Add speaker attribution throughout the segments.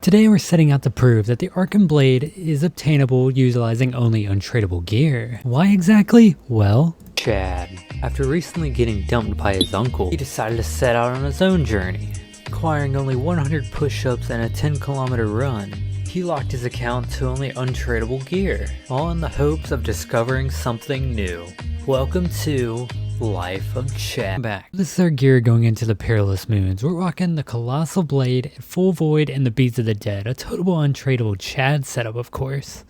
Speaker 1: Today we're setting out to prove that the Archon Blade is obtainable utilizing only untradable gear. Why exactly? Well, Chad, after recently getting dumped by his uncle, he decided to set out on his own journey. Acquiring only 100 push-ups and a 10-kilometer run, he locked his account to only untradable gear, all in the hopes of discovering something new. Welcome to Life of Chad. Back. This is our gear going into the Perilous Moons. We're rocking the Colossal Blade, Full Void, and the Beads of the Dead. A totable untradable Chad setup, of course.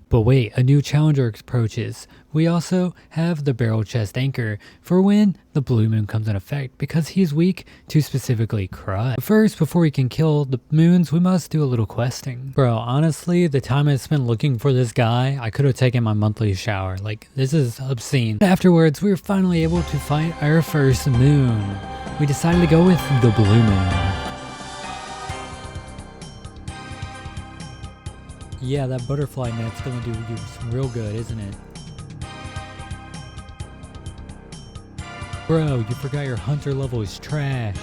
Speaker 1: But wait, a new challenger approaches. We also have the Barrel Chest Anchor for when the Blue Moon comes in effect, because he's weak to specifically Crud. But first, before we can kill the moons, we must do a little questing. Bro, honestly, the time I spent looking for this guy, I could have taken my monthly shower. Like, this is obscene. Afterwards, we were finally able to fight our first moon. We decided to go with the Blue Moon. Yeah, that butterfly net's gonna do you some real good, isn't it? Bro, you forgot your hunter level is trash.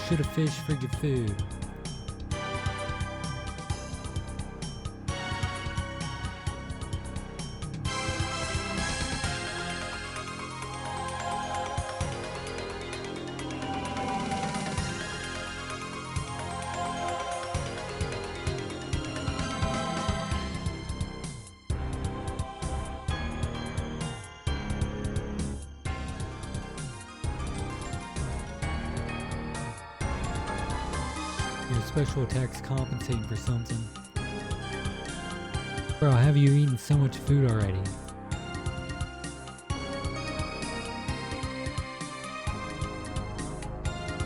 Speaker 1: Should've fished for your food. Your special attack's compensating for something. Bro, have you eaten so much food already?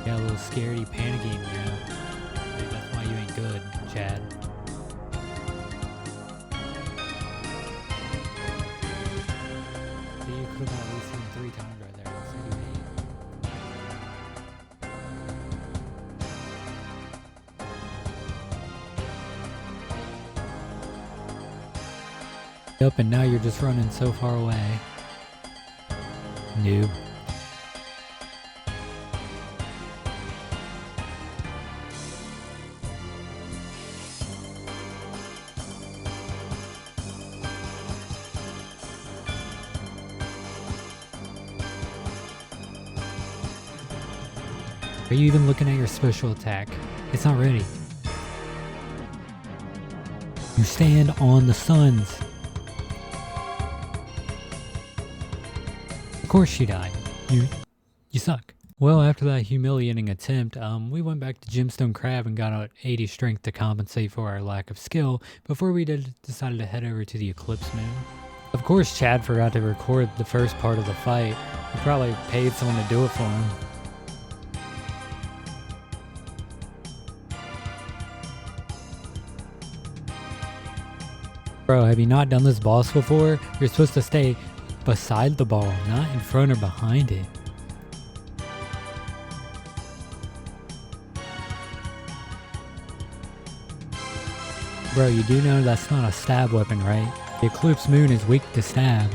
Speaker 1: Got a little scaredy panicking now. Maybe that's why you ain't good, Chad. See, you could have at least seen 3 times right there. That's what you hate. Up, and now you're just running so far away. Noob. Are you even looking at your special attack? It's not ready. You stand on the suns. Of course she died. You suck. Well, after that humiliating attempt, we went back to Gemstone Crab and got out 80 strength to compensate for our lack of skill before we decided to head over to the Eclipse Moon. Of course, Chad forgot to record the first part of the fight. He probably paid someone to do it for him. Bro, have you not done this boss before? You're supposed to stay beside the ball, not in front or behind it. Bro, you do know that's not a stab weapon, right? The Eclipse Moon is weak to stab.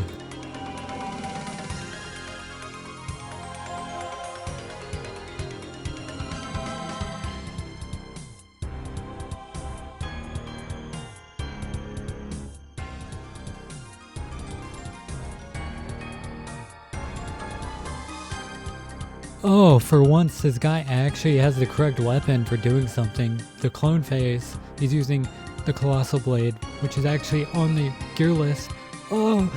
Speaker 1: Oh, for once this guy actually has the correct weapon for doing something. The clone phase, he's using the Colossal Blade, which is actually on the gear list. Oh!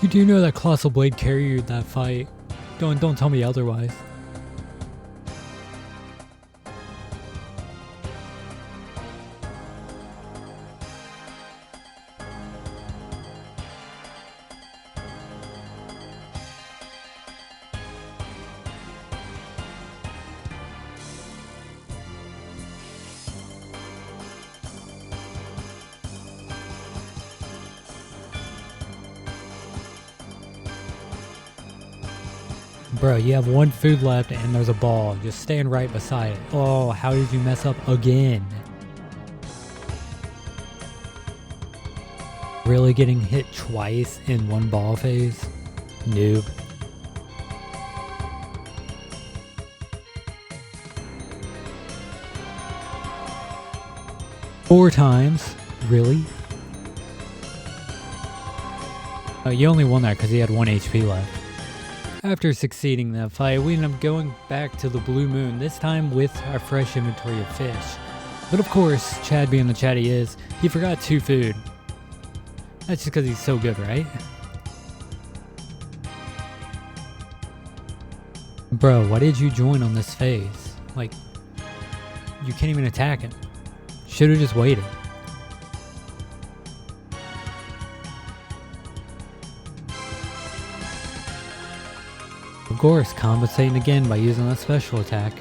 Speaker 1: You do know that Colossal Blade carried that fight. Don't tell me otherwise. Bro, you have 1 food left and there's a ball. Just stand right beside it. Oh, how did you mess up again? Really getting hit twice in one ball phase? Noob. Four times? Really? Oh, you only won that because he had 1 HP left. After succeeding that fight, we ended up going back to the Blue Moon, this time with our fresh inventory of fish. But of course, Chad being the Chad he is, he forgot 2 food. That's just because he's so good, right? Bro, why did you join on this phase? Like, you can't even attack him. Should've just waited. Of course, compensating again by using that special attack.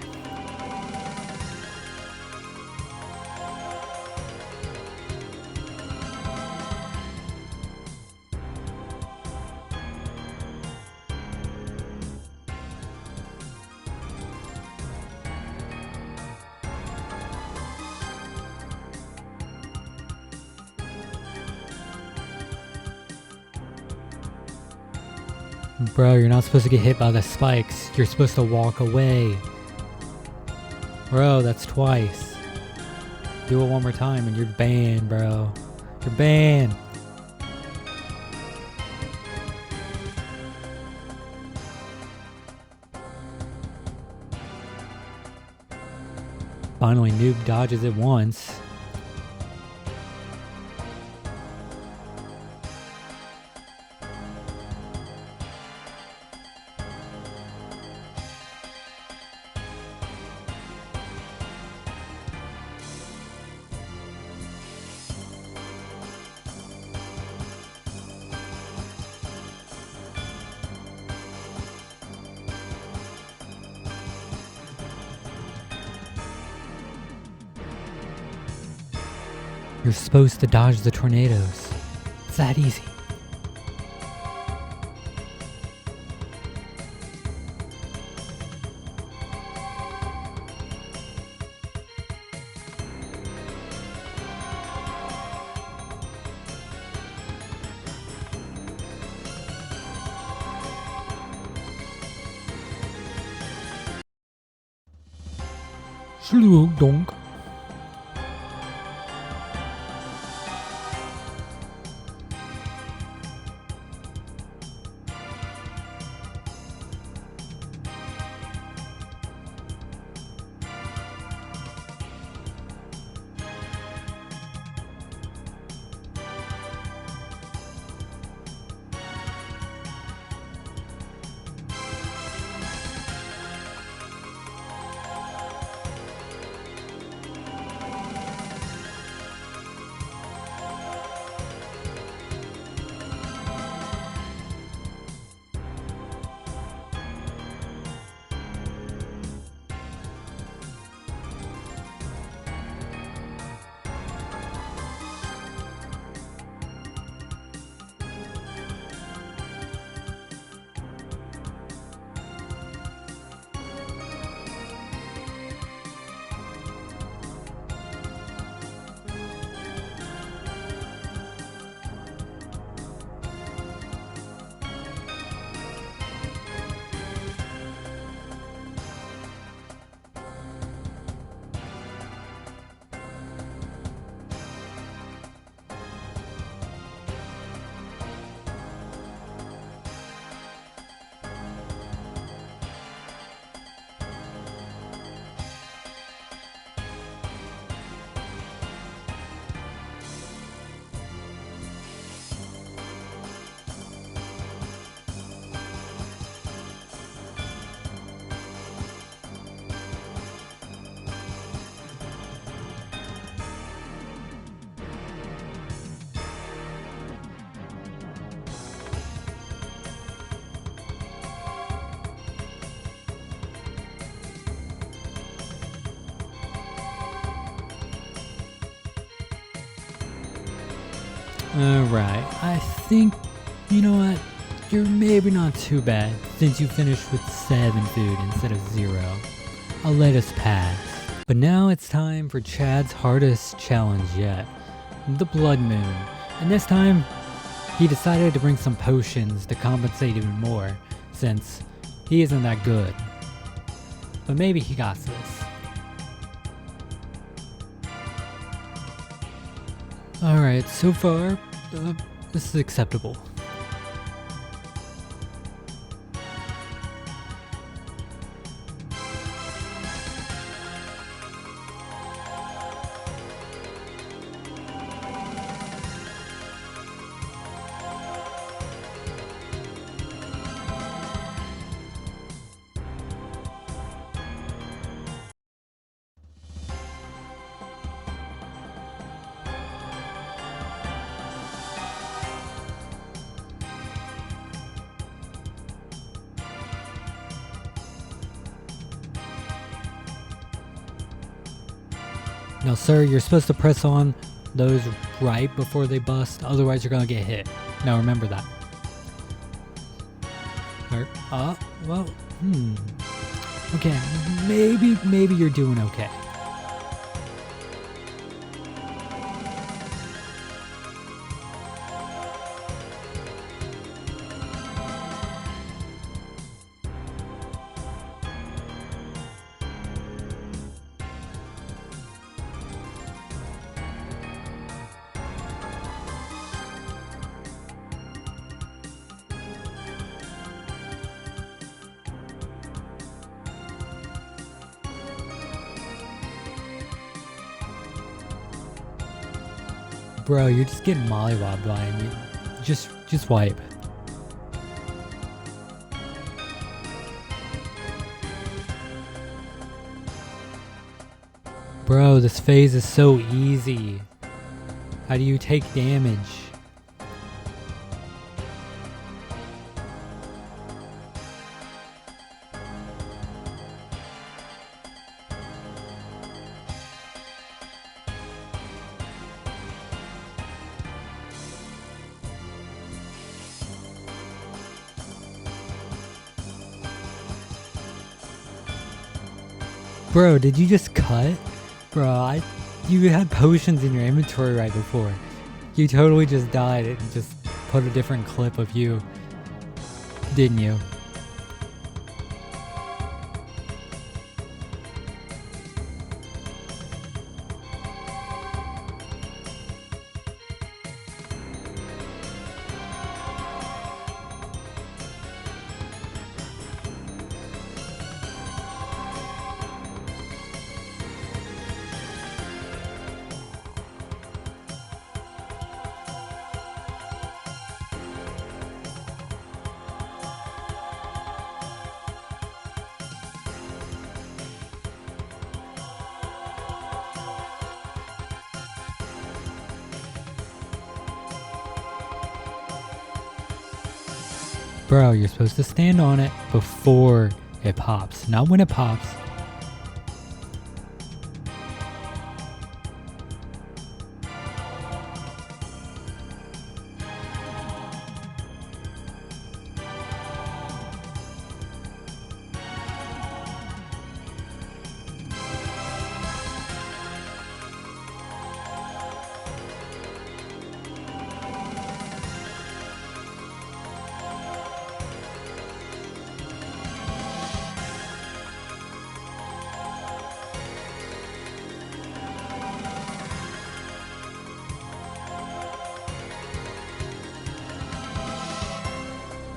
Speaker 1: Bro, you're not supposed to get hit by the spikes. You're supposed to walk away. Bro, that's twice. Do it one more time and you're banned, bro. You're banned. Finally, Noob dodges it once. You're supposed to dodge the tornadoes. It's that easy. Donk. Alright, I think, you know what, you're maybe not too bad since you finished with 7 food instead of 0. I'll let us pass. But now it's time for Chad's hardest challenge yet, the Blood Moon. And this time, He decided to bring some potions to compensate even more, since he isn't that good. But maybe he got this. Alright, so far, this is acceptable. Now sir, you're supposed to press on those right before they bust, otherwise you're gonna get hit. Now remember that. Well, okay, maybe you're doing okay. Bro, you're just getting mollywopped by him. Just wipe. Bro, this phase is so easy. How do you take damage? Bro, did you just cut? Bro, you had potions in your inventory right before. You totally just died and just put a different clip of you. Didn't you? Bro, you're supposed to stand on it before it pops, not when it pops.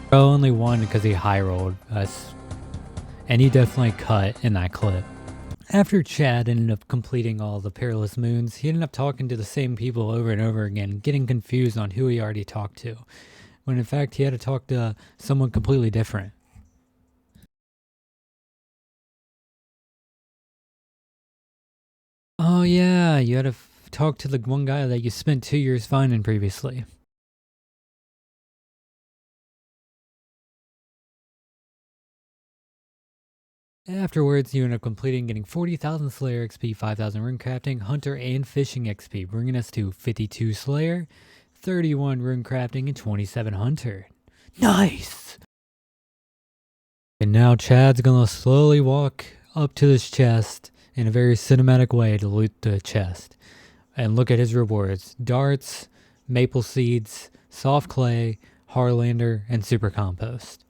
Speaker 1: Bro only won because he high rolled us, and he definitely cut in that clip. After Chad ended up completing all the perilous moons, he ended up talking to the same people over and over again, getting confused on who he already talked to, when in fact he had to talk to someone completely different. Oh yeah, you had to talk to the one guy that you spent 2 years finding previously. Afterwards, you end up completing getting 40,000 Slayer XP, 5,000 Runecrafting, Hunter, and Fishing XP, bringing us to 52 Slayer, 31 Runecrafting, and 27 Hunter. Nice! And now Chad's gonna slowly walk up to this chest in a very cinematic way to loot the chest. And look at his rewards. Darts, maple seeds, soft clay, Harlander, and super compost.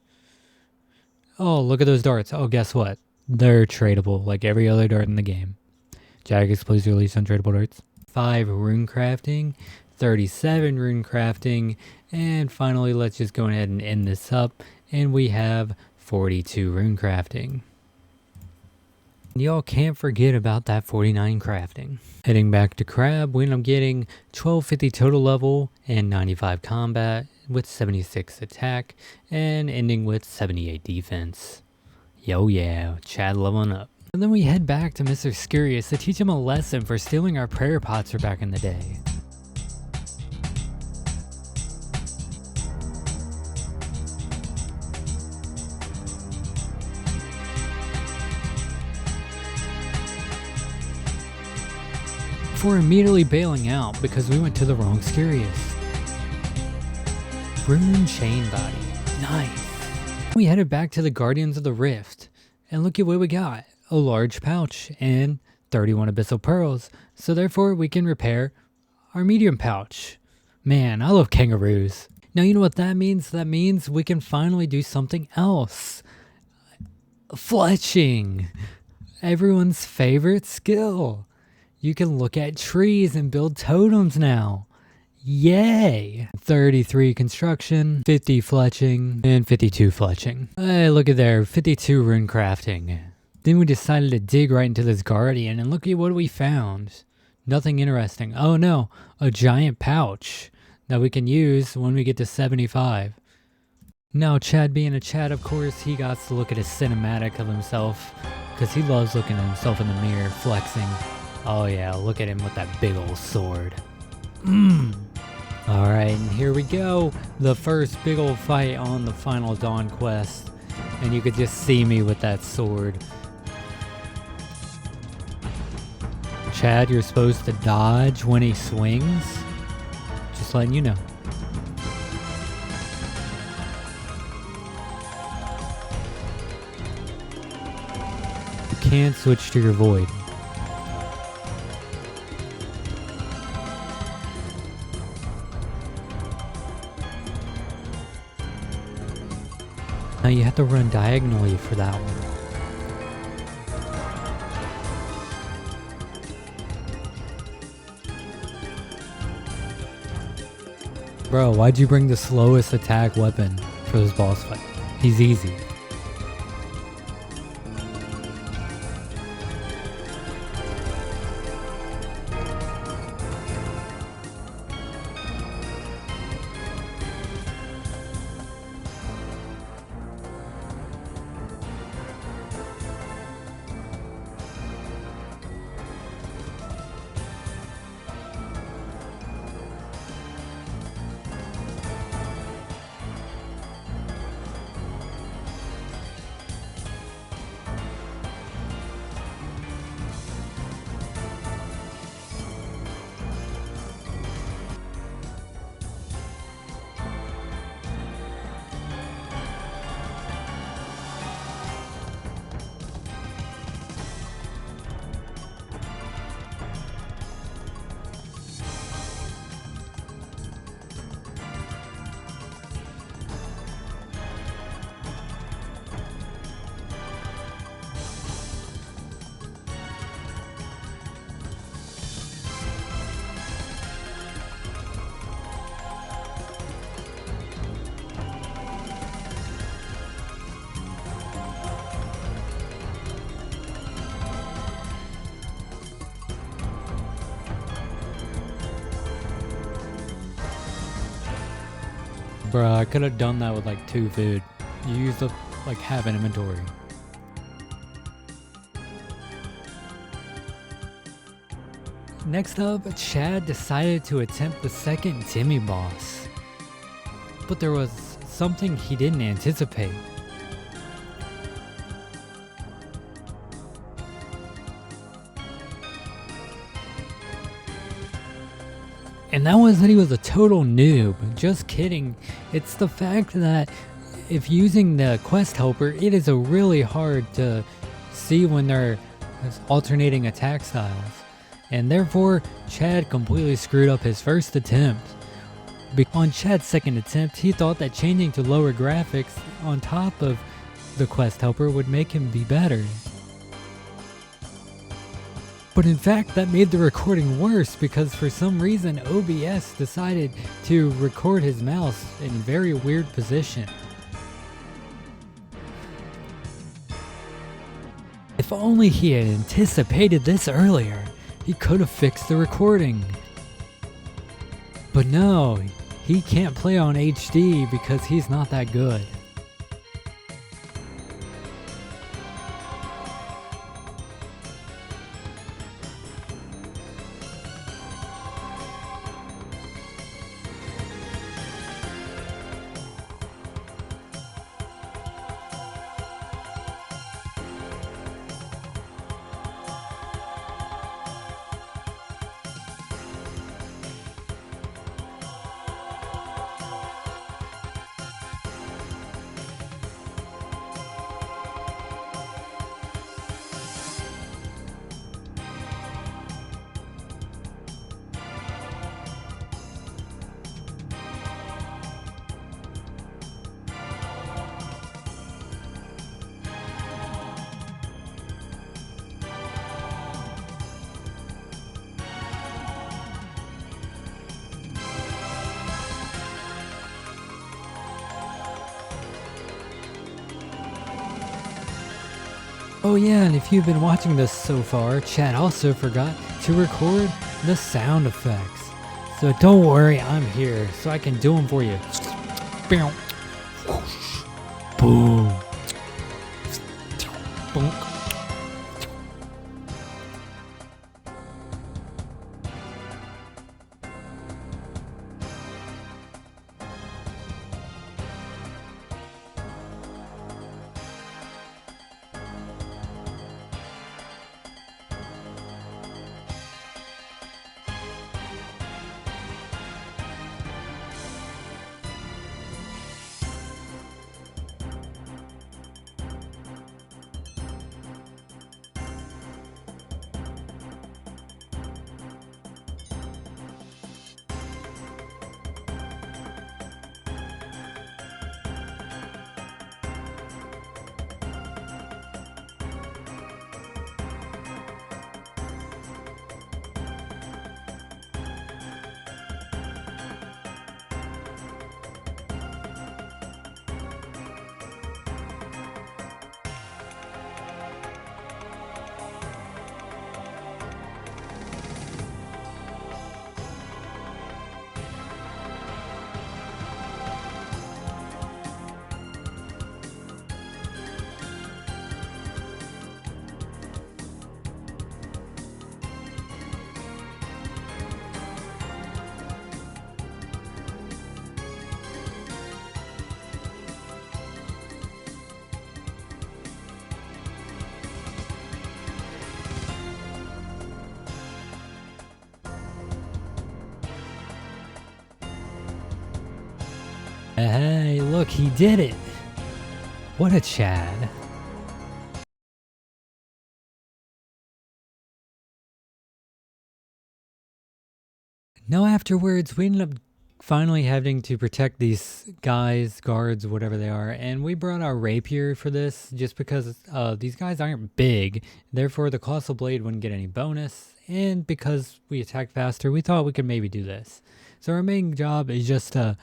Speaker 1: Oh, look at those darts. Oh, guess what? They're tradable like every other dart in the game. Jagex, please release untradable darts. 5 rune crafting, 37 rune crafting, and finally let's just go ahead and end this up, and we have 42 rune crafting. Y'all can't forget about that 49 crafting. Heading back to Crab, we end up getting 1250 total level and 95 combat with 76 attack and ending with 78 defense. Yo yeah, Chad leveling up. And then we head back to Mr. Scurius to teach him a lesson for stealing our prayer pots from back in the day. Before immediately bailing out because we went to the wrong Scurius. Rune chain body. Nice. We headed back to the Guardians of the Rift, and look at what we got. A large pouch and 31 abyssal pearls, so therefore we can repair our medium pouch. Man, I love kangaroos. Now you know what that means? That means we can finally do something else. Fletching. Everyone's favorite skill. You can look at trees and build totems now. Yay! 33 construction, 50 fletching, and 52 fletching. Hey, look at there, 52 rune crafting. Then we decided to dig right into this guardian, and look at what we found. Nothing interesting. Oh no, a giant pouch that we can use when we get to 75. Now Chad being a Chad, of course, he got to look at a cinematic of himself, because he loves looking at himself in the mirror, flexing. Oh yeah, look at him with that big old sword. Alright, and here we go. The first big old fight on the final Dawn quest. And you could just see me with that sword. Chad, you're supposed to dodge when he swings. Just letting you know. You can't switch to your void. Now you have to run diagonally for that one. Bro, why'd you bring the slowest attack weapon for this boss fight? He's easy. Bruh, I could have done that with like 2 food. You used up like half an inventory. Next up, Chad decided to attempt the second Demi boss. But there was something he didn't anticipate. And that was that he was a total noob. Just kidding. It's the fact that if using the quest helper, it is really hard to see when they're alternating attack styles. And therefore, Chad completely screwed up his first attempt. On Chad's second attempt, he thought that changing to lower graphics on top of the quest helper would make him be better. But in fact, that made the recording worse because for some reason OBS decided to record his mouse in a very weird position. If only he had anticipated this earlier, he could have fixed the recording. But no, he can't play on HD because he's not that good. Oh yeah, and if you've been watching this so far, Chad also forgot to record the sound effects. So don't worry, I'm here, so I can do them for you. Boom. Bonk. Hey, look, he did it! What a Chad. Now afterwards, we ended up finally having to protect these guys, guards, whatever they are, and we brought our rapier for this just because these guys aren't big, therefore the colossal blade wouldn't get any bonus, and because we attack faster, we thought we could maybe do this. So our main job is just to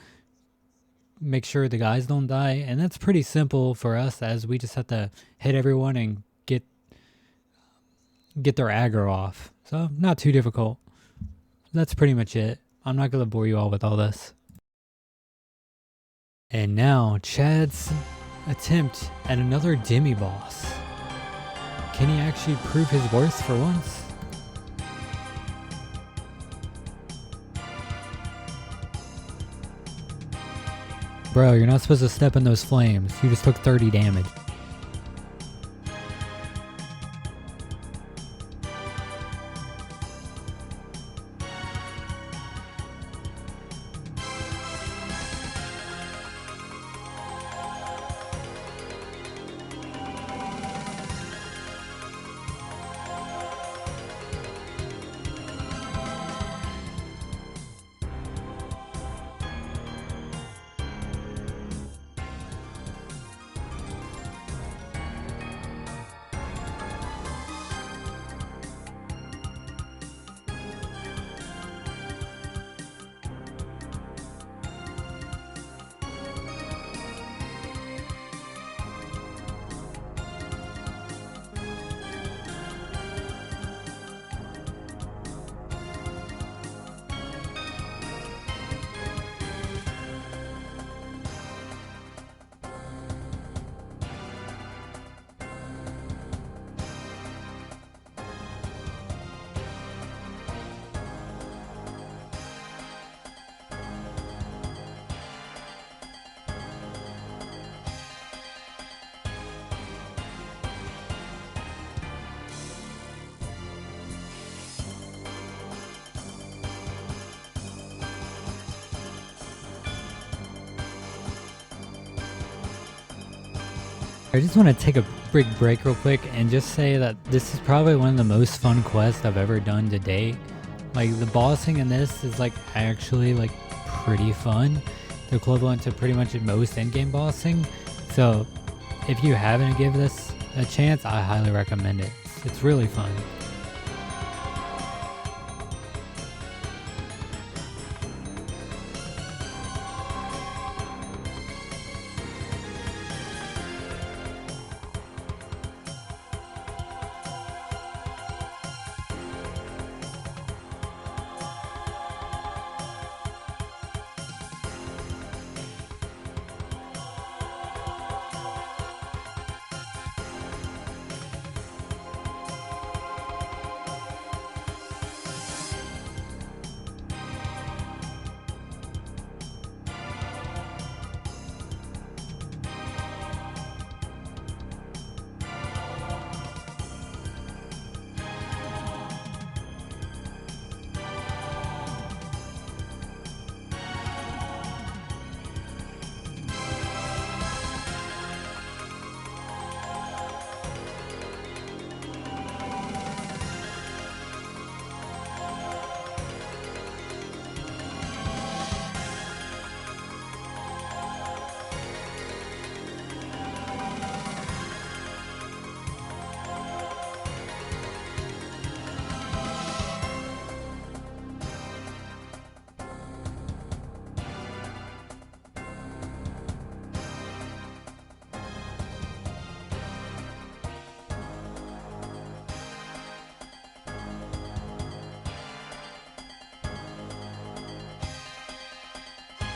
Speaker 1: make sure the guys don't die, and that's pretty simple for us as we just have to hit everyone and get their aggro off. So not too difficult. That's pretty much it. I'm not going to bore you all with all this. And now Chad's attempt at another Demi boss. Can he actually prove his worth for once? Bro, you're not supposed to step in those flames. You just took 30 damage. I just want to take a big break real quick and just say that this is probably one of the most fun quests I've ever done to date. Like, the bossing in this is like actually like pretty fun. The equivalent to pretty much most in-game bossing. So if you haven't give this a chance, I highly recommend it. It's really fun.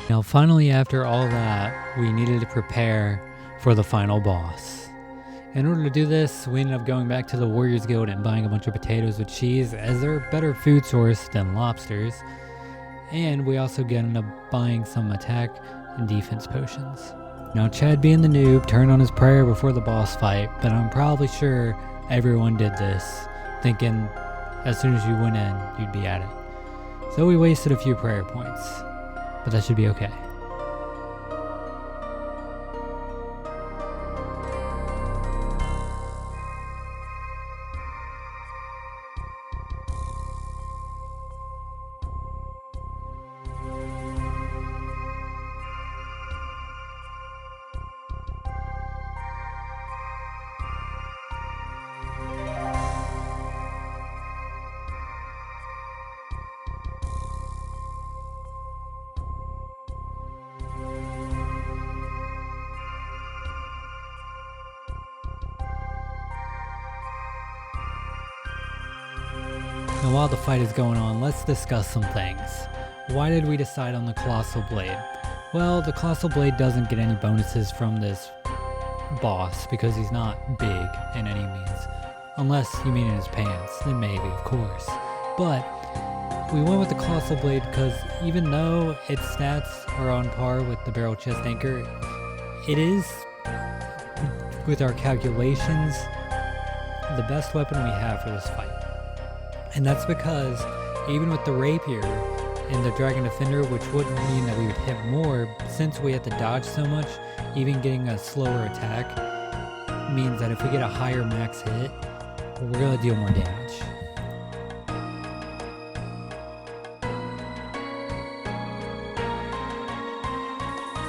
Speaker 1: Now finally, after all that, we needed to prepare for the final boss. In order to do this, we ended up going back to the Warriors Guild and buying a bunch of potatoes with cheese, as they're a better food source than lobsters. And we also ended up buying some attack and defense potions. Now Chad, being the noob, turned on his prayer before the boss fight, but I'm probably sure everyone did this, thinking as soon as you went in, you'd be at it. So we wasted a few prayer points, but that should be okay. Now while the fight is going on, let's discuss some things. Why did we decide on the Colossal Blade? Well, the Colossal Blade doesn't get any bonuses from this boss because he's not big in any means. Unless you mean in his pants, then maybe, of course. But we went with the Colossal Blade because even though its stats are on par with the Barrel Chest Anchor, it is, with our calculations, the best weapon we have for this fight. And that's because even with the Rapier and the Dragon Defender, which wouldn't mean that we would hit more, since we have to dodge so much, even getting a slower attack means that if we get a higher max hit, we're going to deal more damage.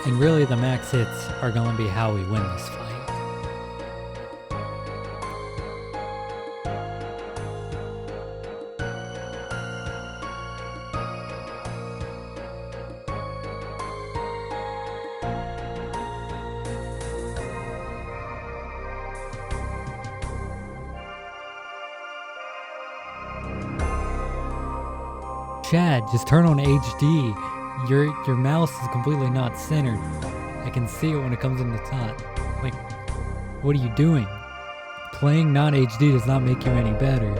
Speaker 1: And really the max hits are going to be how we win this fight. Chad, just turn on HD. Your mouse is completely not centered. I can see it when it comes in the top. Like, what are you doing? Playing non-HD does not make you any better.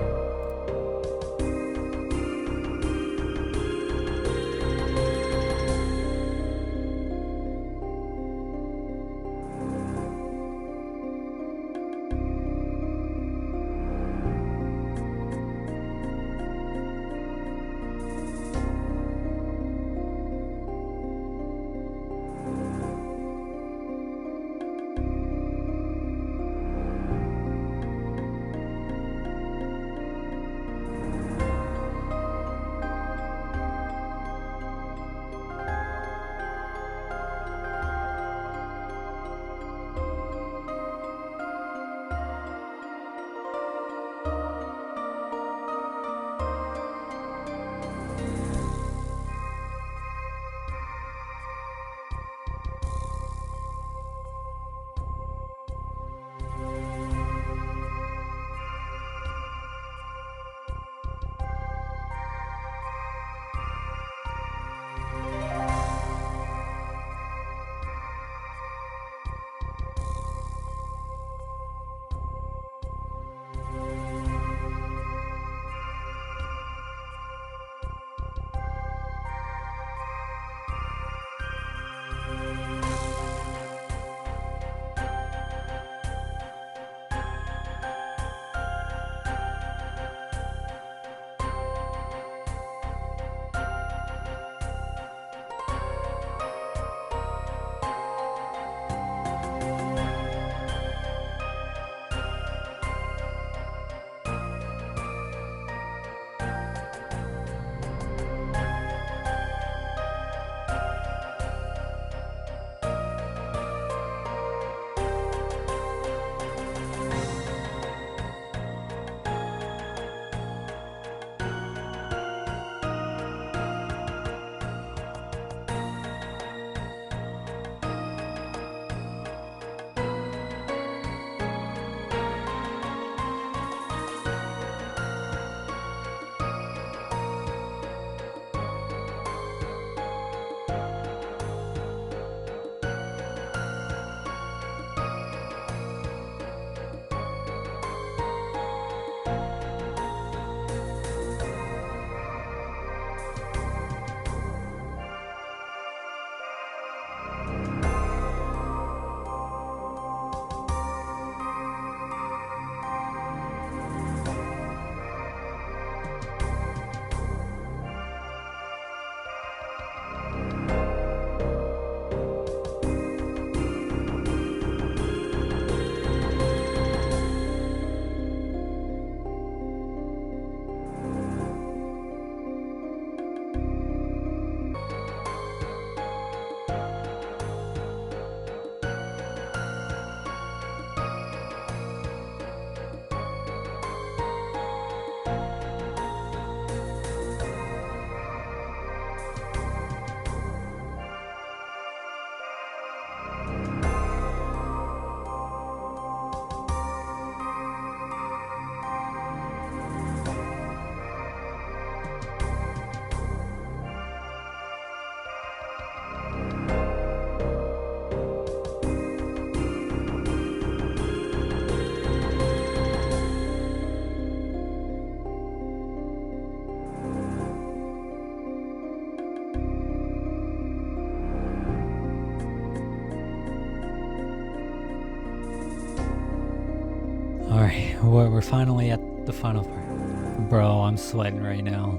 Speaker 1: Alright, we're finally at the final part. Bro, I'm sweating right now.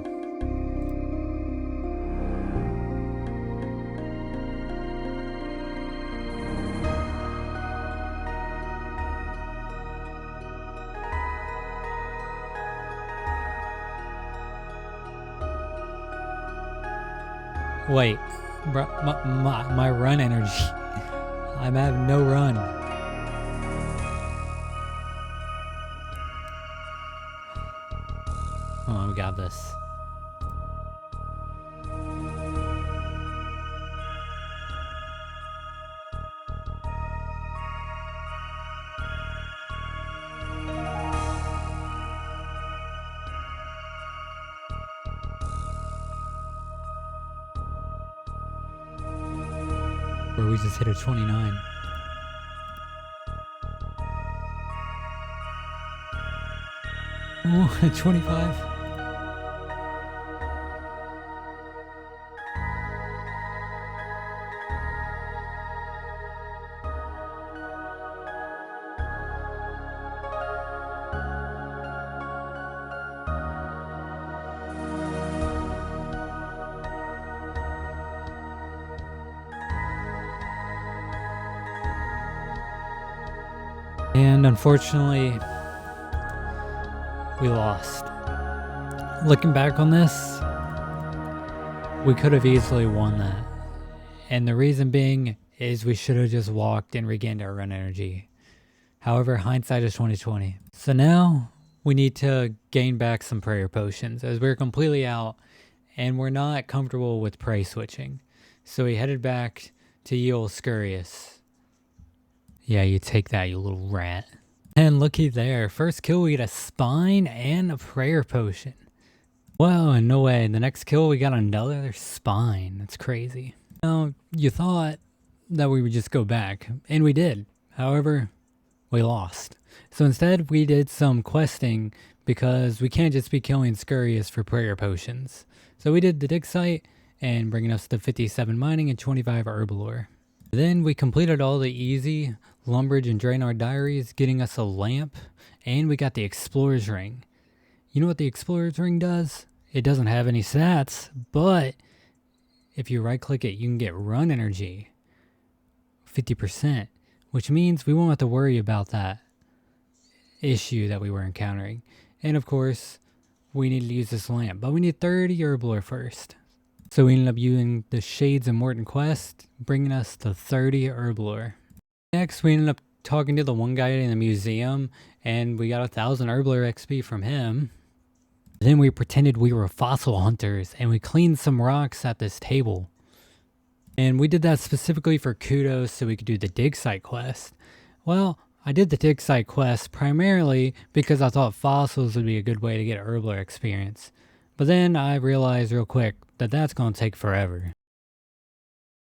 Speaker 1: Wait, bro, my run energy. I'm having no run. Oh, we got this. Or we just hit a 29. Ooh, a 25. And unfortunately, we lost. Looking back on this, we could have easily won that. And the reason being is we should have just walked and regained our run energy. However, hindsight is 20/20. So now we need to gain back some prayer potions as we're completely out and we're not comfortable with prey switching. So we headed back to Yield Scurius. Yeah, you take that, you little rat. And looky there, first kill we get a spine and a prayer potion. Whoa, no way, the next kill we got another spine. That's crazy. Now, you thought that we would just go back, and we did. However, we lost. So instead, we did some questing because we can't just be killing Scurius for prayer potions. So we did the dig site and bringing us to 57 mining and 25 herbalore. Then we completed all the easy Lumbridge and Draenor diaries, getting us a lamp, and we got the Explorer's Ring. You know what the Explorer's Ring does? It doesn't have any stats, but if you right click it, you can get run energy, 50%, which means we won't have to worry about that issue that we were encountering. And of course, we need to use this lamp, but we need 30 herbalore first. So we ended up using the Shades of Morton quest, bringing us to 30 herbalore. Next, we ended up talking to the one guy in the museum, and we got 1,000 herbalore XP from him. Then we pretended we were fossil hunters, and we cleaned some rocks at this table. And we did that specifically for kudos so we could do the dig site quest. Well, I did the dig site quest primarily because I thought fossils would be a good way to get herbalore experience. But then I realized real quick that that's going to take forever.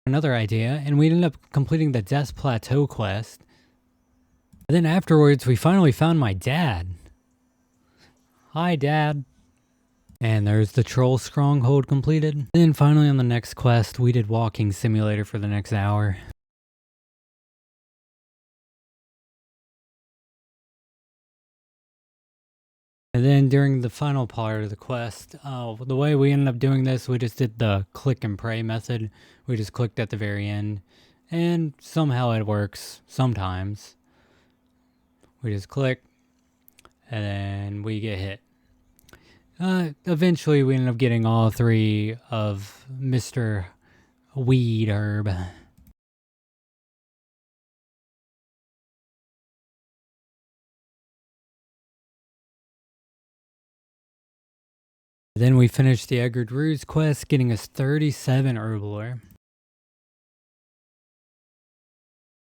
Speaker 1: Another idea, and we ended up completing the Death Plateau quest. And then afterwards, we finally found my dad. Hi, Dad. And there's the Troll Stronghold completed. And then finally on the next quest, we did Walking Simulator for the next hour. And then during the final part of the quest, the way we ended up doing this, we just did the click and pray method. We just clicked at the very end, and somehow it works sometimes. We just click, and then we get hit. Eventually we ended up getting all 3 of Mr. Weed Herb. Then we finished the Eggard Ruse quest, getting us 37 herbalore.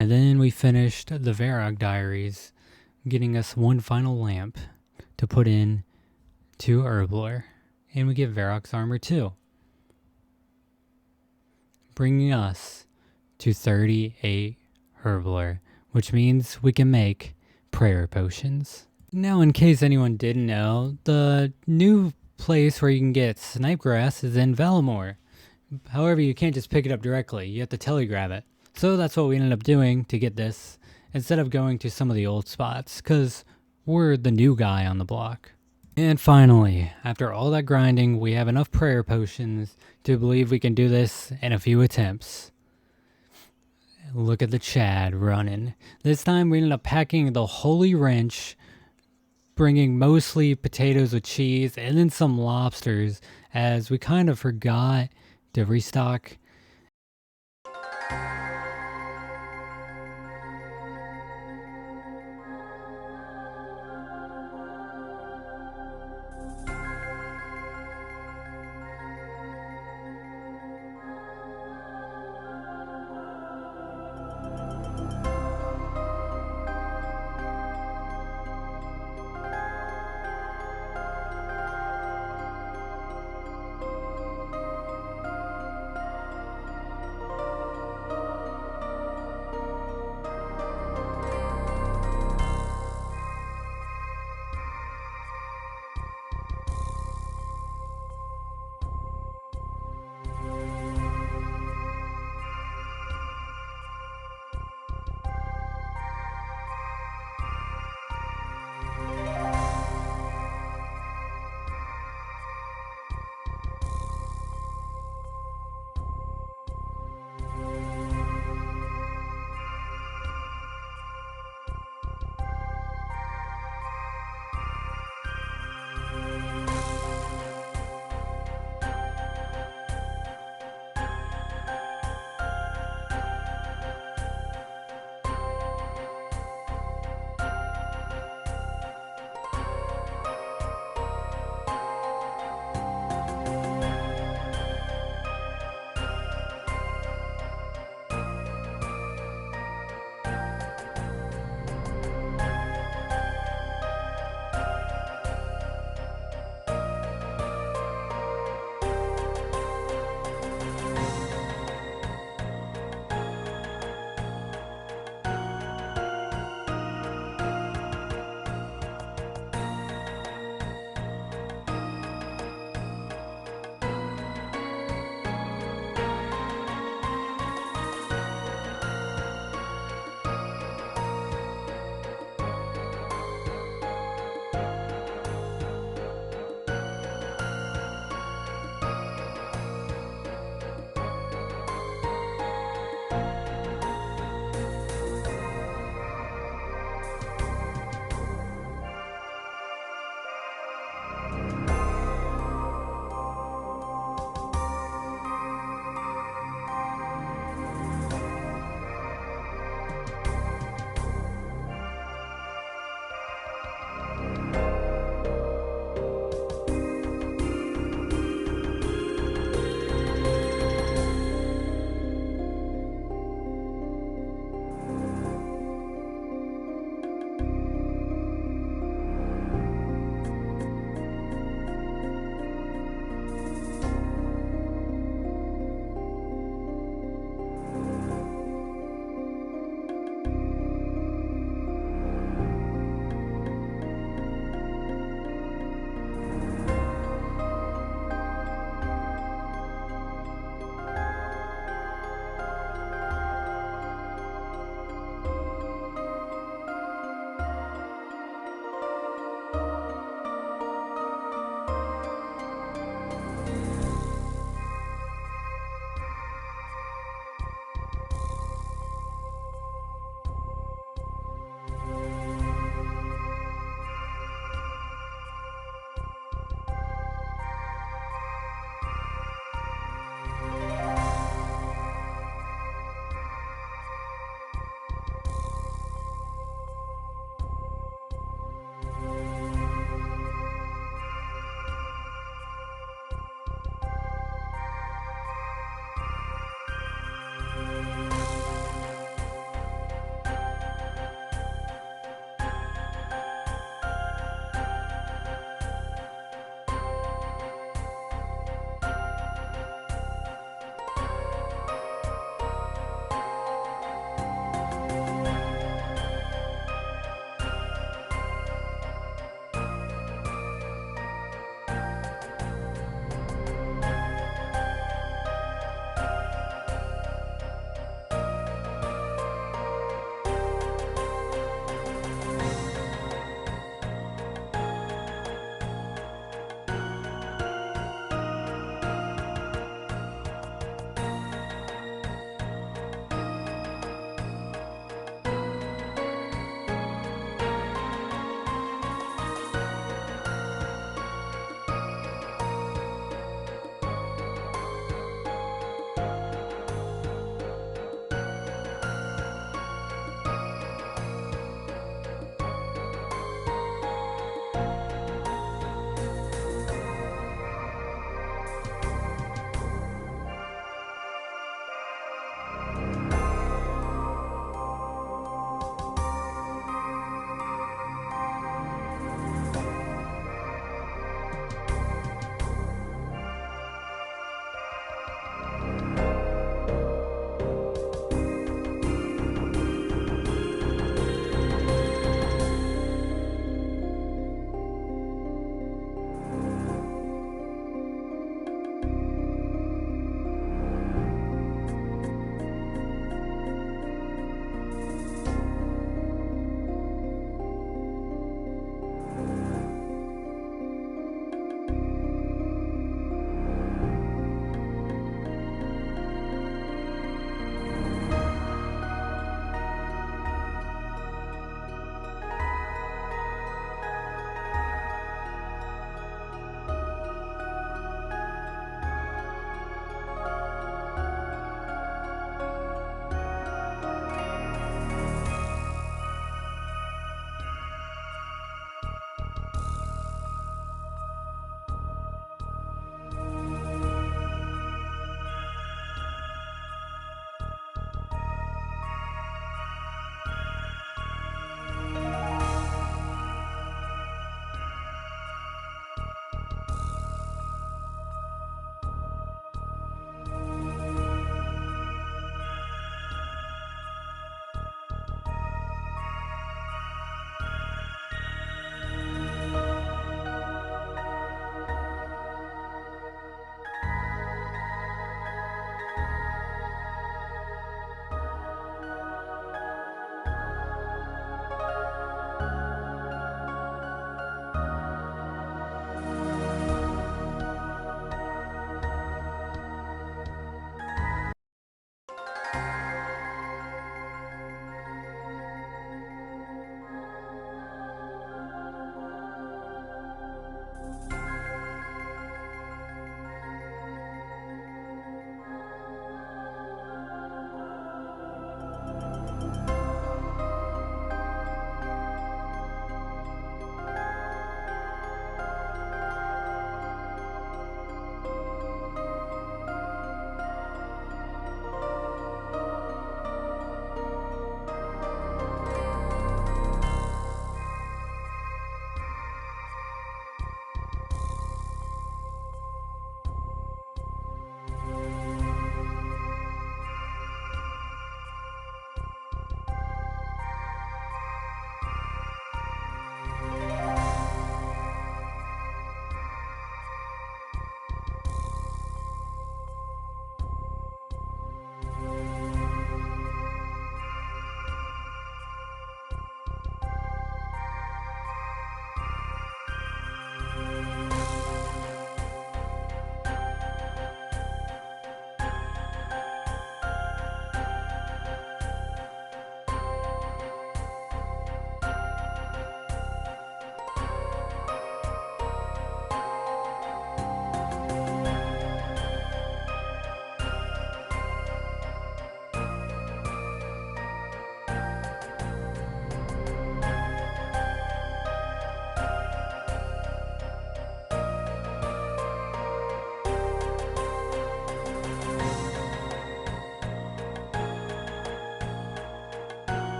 Speaker 1: And then we finished the Varrock diaries, getting us 1 final lamp to put in 2 herbalore. And we get Varrock's armor too, bringing us to 38 herbalore, which means we can make prayer potions. Now, in case anyone didn't know, the new place where you can get snipe grass is in Valamore. However, you can't just pick it up directly, you have to telegrab it. So that's what we ended up doing to get this, instead of going to some of the old spots, because We're the new guy on the block. And finally, after all that grinding, we have enough prayer potions to believe we can do this in a few attempts. Look at the Chad running. This time we ended up packing the Holy Wrench, bringing mostly potatoes with cheese and then some lobsters, as we kind of forgot to restock.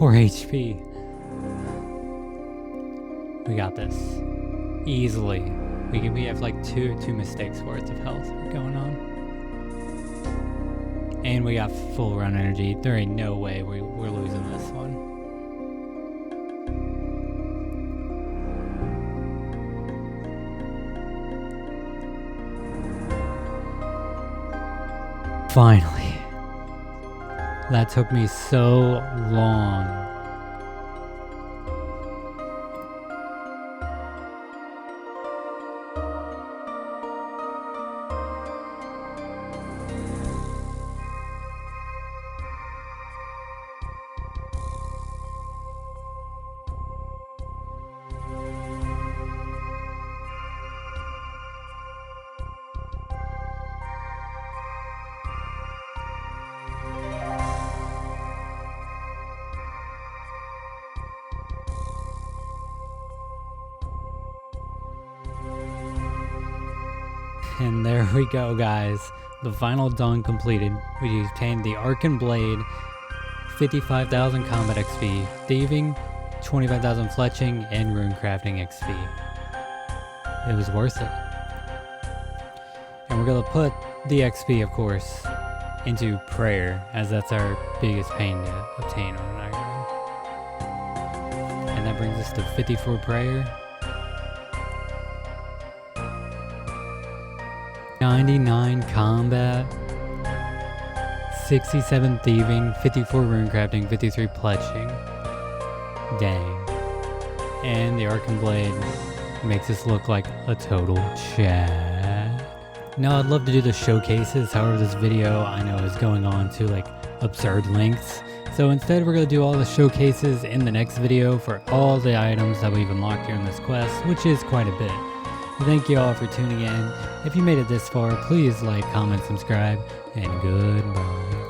Speaker 1: 4 HP. We got this. Easily. We have like two mistakes worth of health going on. And we got full run energy. There ain't no way we're losing this one. Finally. That took me so long. And there we go, guys. The final done completed. We obtained the Arcan Blade, 55,000 combat XP, thieving, 25,000 fletching, and rune crafting XP. It was worth it. And we're gonna put the XP, of course, into prayer, as that's our biggest pain to obtain on an Iron Man. And that brings us to 54 prayer. 99 combat, 67 thieving, 54 rune crafting, 53 pletching. Dang. And the Arcan Blade makes us look like a total Chad. Now I'd love to do the showcases, however this video I know is going on to like absurd lengths. So instead we're going to do all the showcases in the next video for all the items that we've unlocked here in this quest, which is quite a bit. Thank you all for tuning in. If you made it this far, please like, comment, subscribe, and goodbye.